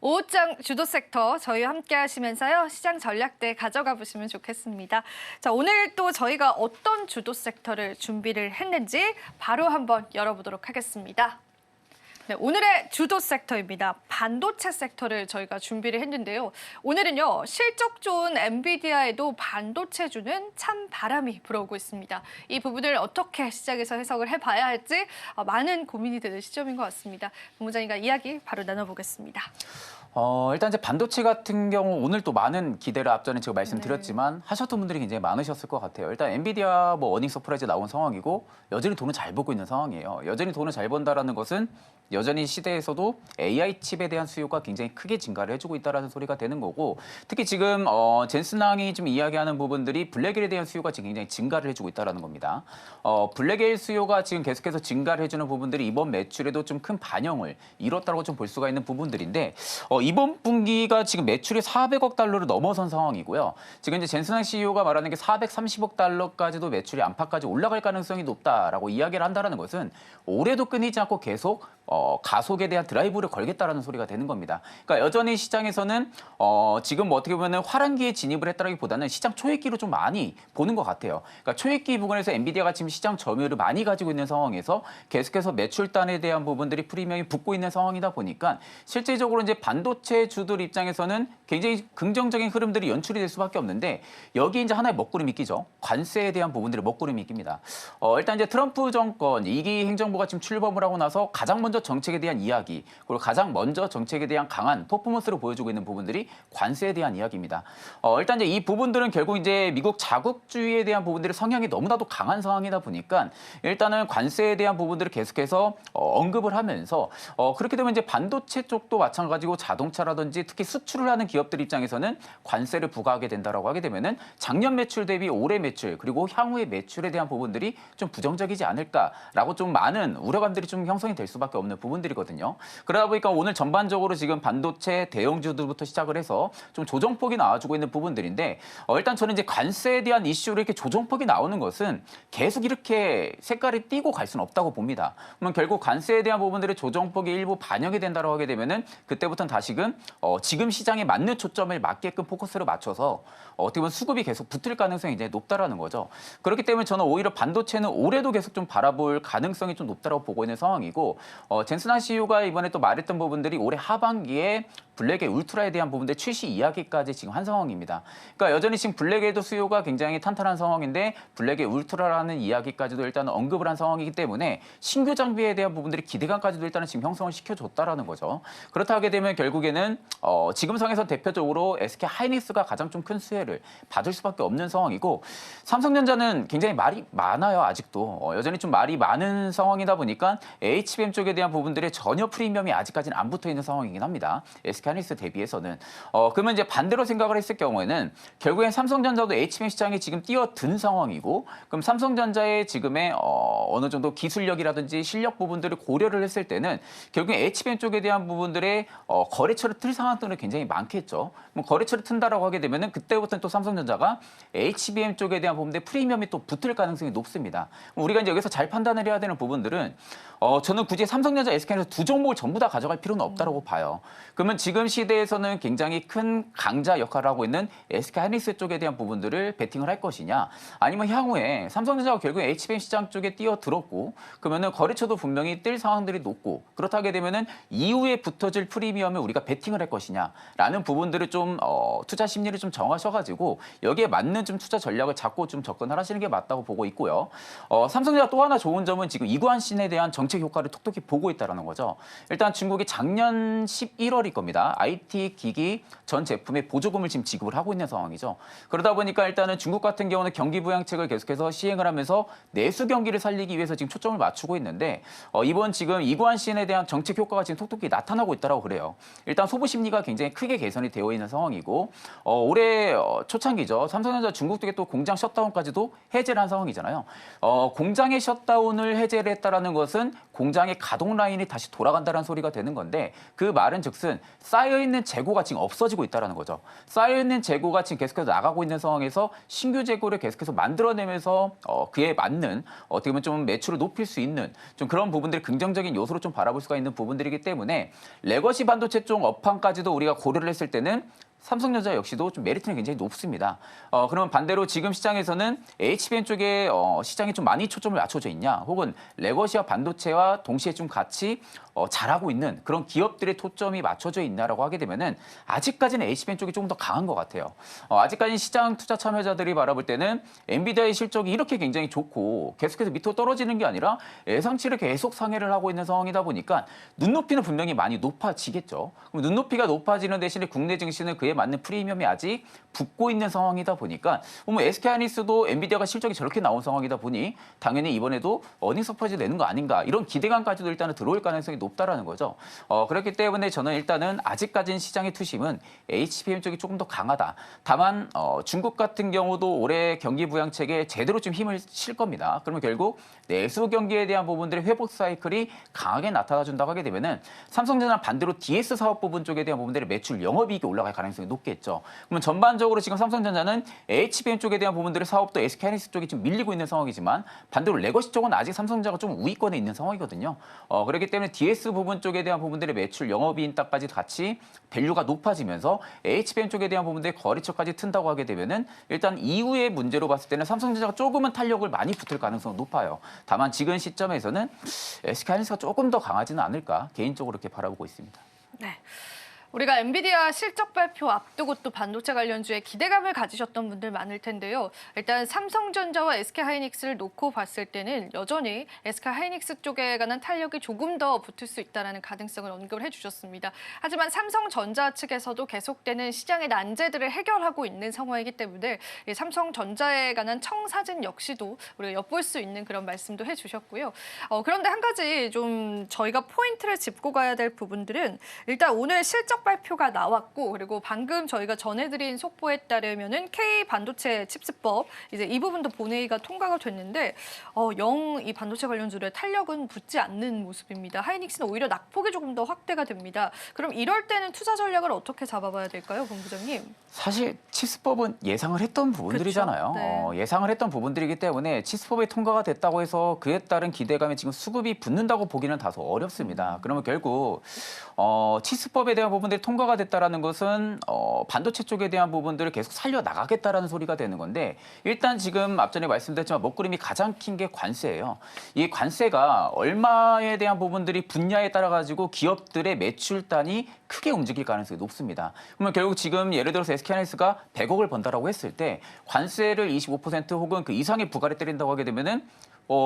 오후장 주도 섹터 저희와 함께 하시면서요. 시장 전략대 가져가 보시면 좋겠습니다. 자, 오늘 또 저희가 어떤 주도 섹터를 준비를 했는지 바로 한번 열어보도록 하겠습니다. 네, 오늘의 주도 섹터입니다. 반도체 섹터를 저희가 준비를 했는데요. 오늘은요, 실적 좋은 엔비디아에도 반도체주는 참 바람이 불어오고 있습니다. 이 부분을 어떻게 시장에서 해석을 해봐야 할지 많은 고민이 되는 시점인 것 같습니다. 본부장님과 이야기 바로 나눠보겠습니다. 일단 이제 반도체 같은 경우 오늘 또 많은 기대를 앞전에 제가 말씀드렸지만 하셨던 분들이 굉장히 많으셨을 것 같아요. 일단 엔비디아 어닝 서프라이즈 나온 상황이고 여전히 돈을 잘 벌고 있는 상황이에요. 여전히 돈을 잘 번다라는 것은 여전히 시대에서도 AI 칩에 대한 수요가 굉장히 크게 증가를 해주고 있다는 소리가 되는 거고 특히 지금 젠슨항이 좀 이야기하는 부분들이 블랙엘에 대한 수요가 지금 굉장히 증가를 해주고 있다는 겁니다. 블랙엘 수요가 지금 계속해서 증가를 해주는 부분들이 이번 매출에도 좀 큰 반영을 이뤘다고 좀 볼 수가 있는 부분들인데 이번 분기가 지금 매출이 400억 달러를 넘어선 상황이고요. 지금 이제 젠슨항 CEO가 말하는 게 430억 달러까지도 매출이 안팎까지 올라갈 가능성이 높다라고 이야기를 한다는 것은 올해도 끊이지 않고 계속 가속에 대한 드라이브를 걸겠다라는 소리가 되는 겁니다. 그러니까 여전히 시장에서는 지금 어떻게 보면 화랑기에 진입을 했다라기보다는 시장 초입기로 좀 많이 보는 것 같아요. 그러니까 초입기 부분에서 엔비디아가 지금 시장 점유율을 많이 가지고 있는 상황에서 계속해서 매출단에 대한 부분들이 프리미엄이 붙고 있는 상황이다 보니까 실질적으로 이제 반도체 주들 입장에서는 굉장히 긍정적인 흐름들이 연출이 될 수밖에 없는데 여기 이제 하나의 먹구름이 끼죠. 관세에 대한 부분들이 먹구름이 낍니다. 일단 이제 트럼프 정권 2기 행정부가 지금 출범을 하고 나서 가장 먼저 정책에 대한 이야기 그리고 가장 먼저 정책에 대한 강한 퍼포먼스를 보여주고 있는 부분들이 관세에 대한 이야기입니다. 일단 이제 이 부분들은 결국 이제 미국 자국주의에 대한 부분들의 성향이 너무나도 강한 상황이다 보니까 일단은 관세에 대한 부분들을 계속해서 언급을 하면서 그렇게 되면 이제 반도체 쪽도 마찬가지고 자동차라든지 특히 수출을 하는 기업들 입장에서는 관세를 부과하게 된다라고 하게 되면은 작년 매출 대비 올해 매출 그리고 향후의 매출에 대한 부분들이 좀 부정적이지 않을까라고 좀 많은 우려감들이 좀 형성이 될 수밖에 없는 부분들이거든요. 그러다 보니까 오늘 전반적으로 지금 반도체 대형주들부터 시작을 해서 좀 조정폭이 나와주고 있는 부분들인데 일단 저는 이제 관세에 대한 이슈로 이렇게 조정폭이 나오는 것은 계속 이렇게 색깔이 띄고 갈 수는 없다고 봅니다. 그러면 결국 관세에 대한 부분들의 조정폭이 일부 반영이 된다고 하게 되면은 그때부터는 다시금 지금 시장에 맞는 초점을 맞게끔 포커스를 맞춰서 어떻게 보면 수급이 계속 붙을 가능성이 이제 높다라는 거죠. 그렇기 때문에 저는 오히려 반도체는 올해도 계속 좀 바라볼 가능성이 좀 높다고 보고 있는 상황이고 젠슨항 CEO가 이번에 또 말했던 부분들이 올해 하반기에 블랙의 울트라에 대한 부분들 출시 이야기까지 지금 한 상황입니다. 그러니까 여전히 지금 블랙에도 수요가 굉장히 탄탄한 상황인데 블랙의 울트라라는 이야기까지도 일단 언급을 한 상황이기 때문에 신규 장비에 대한 부분들이 기대감까지도 일단은 지금 형성을 시켜줬다라는 거죠. 그렇다 하게 되면 결국에는 지금 상에서 대표적으로 SK 하이닉스가 가장 좀 큰 수혜를 받을 수밖에 없는 상황이고 삼성전자는 굉장히 말이 많아요. 아직도 여전히 좀 말이 많은 상황이다 보니까 HBM 쪽에 대한 부분들이 전혀 프리미엄이 아직까지는 안 붙어 있는 상황이긴 합니다. SK 하이닉스 대비해서는 그러면 이제 반대로 생각을 했을 경우에는 결국엔 삼성전자도 HBM 시장에 지금 뛰어든 상황이고 그럼 삼성전자의 지금의 어느 정도 기술력이라든지 실력 부분들을 고려를 했을 때는 결국 HBM 쪽에 대한 부분들의 거래처를 틀 상황들은 굉장히 많겠죠. 그럼 거래처를 튼다라고 하게 되면은 그때부터는 또 삼성전자가 HBM 쪽에 대한 부분들 프리미엄이 또 붙을 가능성이 높습니다. 우리가 이제 여기서 잘 판단을 해야 되는 부분들은 저는 굳이 삼성전자, SK에서 두 종목을 전부 다 가져갈 필요는 없다고 봐요. 그러면 지금 시대에서는 굉장히 큰 강자 역할을 하고 있는 SK 하이닉스 쪽에 대한 부분들을 베팅을 할 것이냐, 아니면 향후에 삼성전자가 결국 HBM 시장 쪽에 뛰어들었고, 그러면은 거래처도 분명히 뜰 상황들이 높고, 그렇다 하게 되면은 이후에 붙어질 프리미엄을 우리가 베팅을 할 것이냐라는 부분들을 좀 투자 심리를 좀 정하셔가지고 여기에 맞는 좀 투자 전략을 잡고 좀 접근을 하시는 게 맞다고 보고 있고요. 삼성전자 또 하나 좋은 점은 지금 이관신에 대한 정책 효과를 톡톡히 보고 있다는 거죠. 일단 중국이 작년 11월일 겁니다. IT 기기 전 제품의 보조금을 지금 지급을 하고 있는 상황이죠. 그러다 보니까 일단은 중국 같은 경우는 경기 부양책을 계속해서 시행을 하면서 내수 경기를 살리기 위해서 지금 초점을 맞추고 있는데 이번 지금 이관신에 대한 정책 효과가 지금 톡톡히 나타나고 있다고 그래요. 일단 소비 심리가 굉장히 크게 개선이 되어 있는 상황이고 올해 초창기죠. 삼성전자 중국 쪽에 또 공장 셧다운까지도 해제를 한 상황이잖아요. 공장의 셧다운을 해제를 했다라는 것은 공장의 가동 라인이 다시 돌아간다는 소리가 되는 건데 그 말은 즉슨 쌓여있는 재고가 지금 없어지고 있다는 거죠. 쌓여있는 재고가 지금 계속해서 나가고 있는 상황에서 신규 재고를 계속해서 만들어내면서 그에 맞는 어떻게 보면 좀 매출을 높일 수 있는 좀 그런 부분들이 긍정적인 요소로 좀 바라볼 수가 있는 부분들이기 때문에 레거시 반도체 쪽 업황까지 부분까지도 우리가 고려를 했을 때는 삼성전자 역시도 좀 메리트는 굉장히 높습니다. 그러면 반대로 지금 시장에서는 HBM 쪽에 시장이 좀 많이 초점을 맞춰져 있냐, 혹은 레거시와 반도체와 동시에 좀 같이 잘하고 있는 그런 기업들의 초점이 맞춰져 있나라고 하게 되면은 아직까지는 HBM 쪽이 조금 더 강한 것 같아요. 아직까지 시장 투자 참여자들이 바라볼 때는 엔비디아의 실적이 이렇게 굉장히 좋고 계속해서 밑으로 떨어지는 게 아니라 예상치를 계속 상회를 하고 있는 상황이다 보니까 눈높이는 분명히 많이 높아지겠죠. 그럼 눈높이가 높아지는 대신에 국내 증시는 그에 맞는 프리미엄이 아직 붙고 있는 상황이다 보니까 뭐 SK하이닉스도 엔비디아가 실적이 저렇게 나온 상황이다 보니 당연히 이번에도 어닝 서프라이즈 내는 거 아닌가, 이런 기대감까지도 일단은 들어올 가능성이 높다라는 거죠. 그렇기 때문에 저는 일단은 아직까지는 시장의 투심은 HBM 쪽이 조금 더 강하다. 다만 중국 같은 경우도 올해 경기 부양책에 제대로 좀 힘을 실 겁니다. 그러면 결국 내수 경기에 대한 부분들의 회복 사이클이 강하게 나타나준다고 하게 되면은 삼성전자 반대로 DS 사업 부분 쪽에 대한 부분들의 매출 영업이익이 올라갈 가능성이 높겠죠. 그러면 전반적으로 지금 삼성전자는 HBM 쪽에 대한 부분들의 사업도 SK하이닉스 쪽이 좀 밀리고 있는 상황이지만 반대로 레거시 쪽은 아직 삼성전자가 좀 우위권에 있는 상황이거든요. 그렇기 때문에 DS 부분 쪽에 대한 부분들의 매출 영업이익까지 같이 밸류가 높아지면서 HBM 쪽에 대한 부분들의 거래처까지 튼다고 하게 되면은 일단 이후의 문제로 봤을 때는 삼성전자가 조금은 탄력을 많이 붙을 가능성은 높아요. 다만 지금 시점에서는 SK하이닉스가 조금 더 강하지는 않을까 개인적으로 이렇게 바라보고 있습니다. 네. 우리가 엔비디아 실적 발표 앞두고 또 반도체 관련주에 기대감을 가지셨던 분들 많을 텐데요. 일단 삼성전자와 SK하이닉스를 놓고 봤을 때는 여전히 SK하이닉스 쪽에 관한 탄력이 조금 더 붙을 수 있다는 가능성을 언급을 해주셨습니다. 하지만 삼성전자 측에서도 계속되는 시장의 난제들을 해결하고 있는 상황이기 때문에 삼성전자에 관한 청사진 역시도 우리가 엿볼 수 있는 그런 말씀도 해주셨고요. 그런데 한 가지 좀 저희가 포인트를 짚고 가야 될 부분들은 일단 오늘 실적 발표가 나왔고, 그리고 방금 저희가 전해드린 속보에 따르면은 K 반도체 칩스법 이제 이 부분도 본회의가 통과가 됐는데 영 이 반도체 관련주의 탄력은 붙지 않는 모습입니다. 하이닉스는 오히려 낙폭이 조금 더 확대가 됩니다. 그럼 이럴 때는 투자 전략을 어떻게 잡아봐야 될까요, 본부장님? 사실 칩스법은 예상을 했던 부분들이잖아요. 그렇죠. 네. 예상을 했던 부분들이기 때문에 칩스법이 통과가 됐다고 해서 그에 따른 기대감에 지금 수급이 붙는다고 보기는 다소 어렵습니다. 그러면 결국 칩스법에 대한 부분들이 통과가 됐다라는 것은 반도체 쪽에 대한 부분들을 계속 살려나가겠다라는 소리가 되는 건데, 일단 지금 앞전에 말씀드렸지만 먹구름이 가장 큰 게 관세예요. 이 관세가 얼마에 대한 부분들이 붙냐에 따라 가지고 기업들의 매출단이 크게 움직일 가능성이 높습니다. 그러면 결국 지금 예를 들어서 SK하이닉스가 100억을 번다라고 했을 때 관세를 25% 혹은 그 이상의 부과를 때린다고 하게 되면은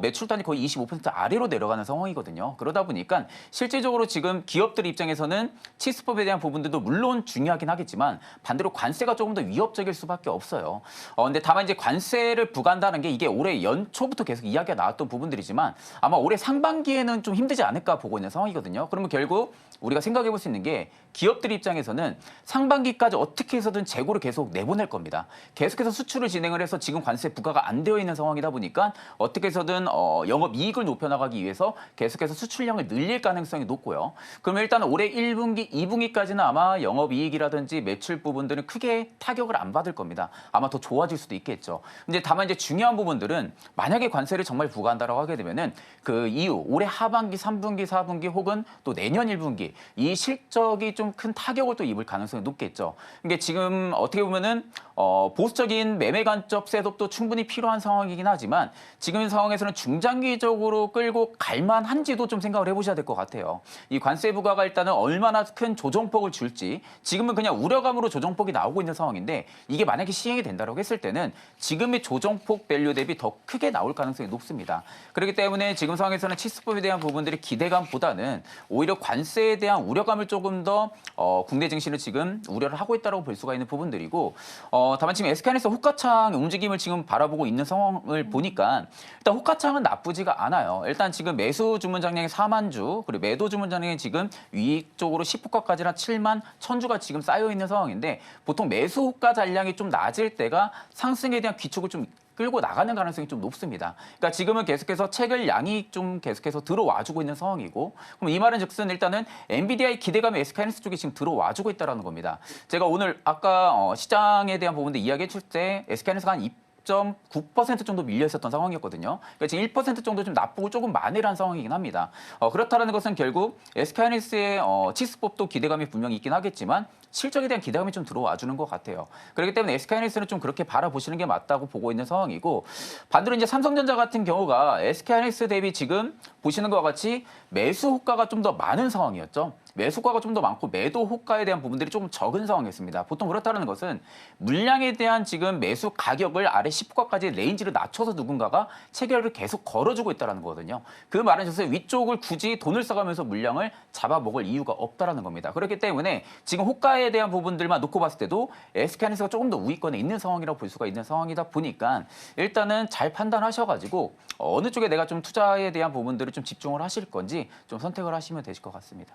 매출단이 거의 25% 아래로 내려가는 상황이거든요. 그러다 보니까 실질적으로 지금 기업들 입장에서는 칩스법에 대한 부분들도 물론 중요하긴 하겠지만 반대로 관세가 조금 더 위협적일 수밖에 없어요. 근데 다만 이제 관세를 부과한다는 게 이게 올해 연초부터 계속 이야기가 나왔던 부분들이지만 아마 올해 상반기에는 좀 힘들지 않을까 보고 있는 상황이거든요. 그러면 결국 우리가 생각해 볼 수 있는 게 기업들 입장에서는 상반기까지 어떻게 해서든 재고를 계속 내보낼 겁니다. 계속해서 수출을 진행을 해서 지금 관세 부과가 안 되어 있는 상황이다 보니까 어떻게 해서든 영업 이익을 높여나가기 위해서 계속해서 수출량을 늘릴 가능성이 높고요. 그러면 일단 올해 1분기, 2분기까지는 아마 영업 이익이라든지 매출 부분들은 크게 타격을 안 받을 겁니다. 아마 더 좋아질 수도 있겠죠. 근데 다만 이제 중요한 부분들은 만약에 관세를 정말 부과한다라고 하게 되면은 그 이후 올해 하반기, 3분기, 4분기 혹은 또 내년 1분기 이 실적이 좀 큰 타격을 또 입을 가능성이 높겠죠. 이게 지금 어떻게 보면은 보수적인 매매 간접 셋업도 충분히 필요한 상황이긴 하지만 지금 상황에서는 중장기적으로 끌고 갈 만한지도 좀 생각을 해보셔야 될 것 같아요. 이 관세 부과가 일단은 얼마나 큰 조정폭을 줄지, 지금은 그냥 우려감으로 조정폭이 나오고 있는 상황인데 이게 만약에 시행이 된다고 했을 때는 지금의 조정폭 밸류 대비 더 크게 나올 가능성이 높습니다. 그렇기 때문에 지금 상황에서는 칩스법에 대한 부분들이 기대감보다는 오히려 관세에 대한 우려감을 조금 더 국내 증시는 지금 우려를 하고 있다고 볼 수가 있는 부분들이고, 다만 지금 SK하이닉스 호가창 움직임을 지금 바라보고 있는 상황을 보니까 일단 호가창은 나쁘지가 않아요. 일단 지금 매수 주문 장량이 4만 주, 그리고 매도 주문 장량이 지금 위쪽으로 10호가까지나 7만 1,000주가 지금 쌓여 있는 상황인데, 보통 매수 호가 잔량이 좀 낮을 때가 상승에 대한 기축을 좀 끌고 나가는 가능성이 좀 높습니다. 그러니까 지금은 계속해서 채굴 양이 좀 계속해서 들어와주고 있는 상황이고, 그럼 이 말은 즉슨 일단은 엔비디아의 기대감이 SK하이닉스 쪽에 지금 들어와주고 있다는 겁니다. 제가 오늘 아까 시장에 대한 부분도 이야기해 줄 때 SK하이닉스가 한 0.9% 정도 밀려 있었던 상황이었거든요. 그러니까 지금 1% 정도 좀 나쁘고 조금 만회란 상황이긴 합니다. 그렇다는 것은 결국 SK하이닉스의 치스법도 기대감이 분명히 있긴 하겠지만 실적에 대한 기대감이 좀 들어와 주는 것 같아요. 그렇기 때문에 SK하이닉스는 좀 그렇게 바라보시는 게 맞다고 보고 있는 상황이고 반대로 이제 삼성전자 같은 경우가 SK하이닉스 대비 지금 보시는 것과 같이 매수 호가가 좀 더 많은 상황이었죠. 매수 호가가 좀 더 많고 매도 호가에 대한 부분들이 조금 적은 상황이었습니다. 보통 그렇다는 것은 물량에 대한 지금 매수 가격을 아래 10호가까지 레인지를 낮춰서 누군가가 체결을 계속 걸어주고 있다는 거거든요. 그 말은 즉슨 위쪽을 굳이 돈을 써가면서 물량을 잡아먹을 이유가 없다는 겁니다. 그렇기 때문에 지금 호가에 대한 부분들만 놓고 봤을 때도 SK하이닉스가 조금 더 우위권에 있는 상황이라고 볼 수가 있는 상황이다 보니까 일단은 잘 판단하셔가지고 어느 쪽에 내가 좀 투자에 대한 부분들을 좀 집중을 하실 건지 좀 선택을 하시면 되실 것 같습니다.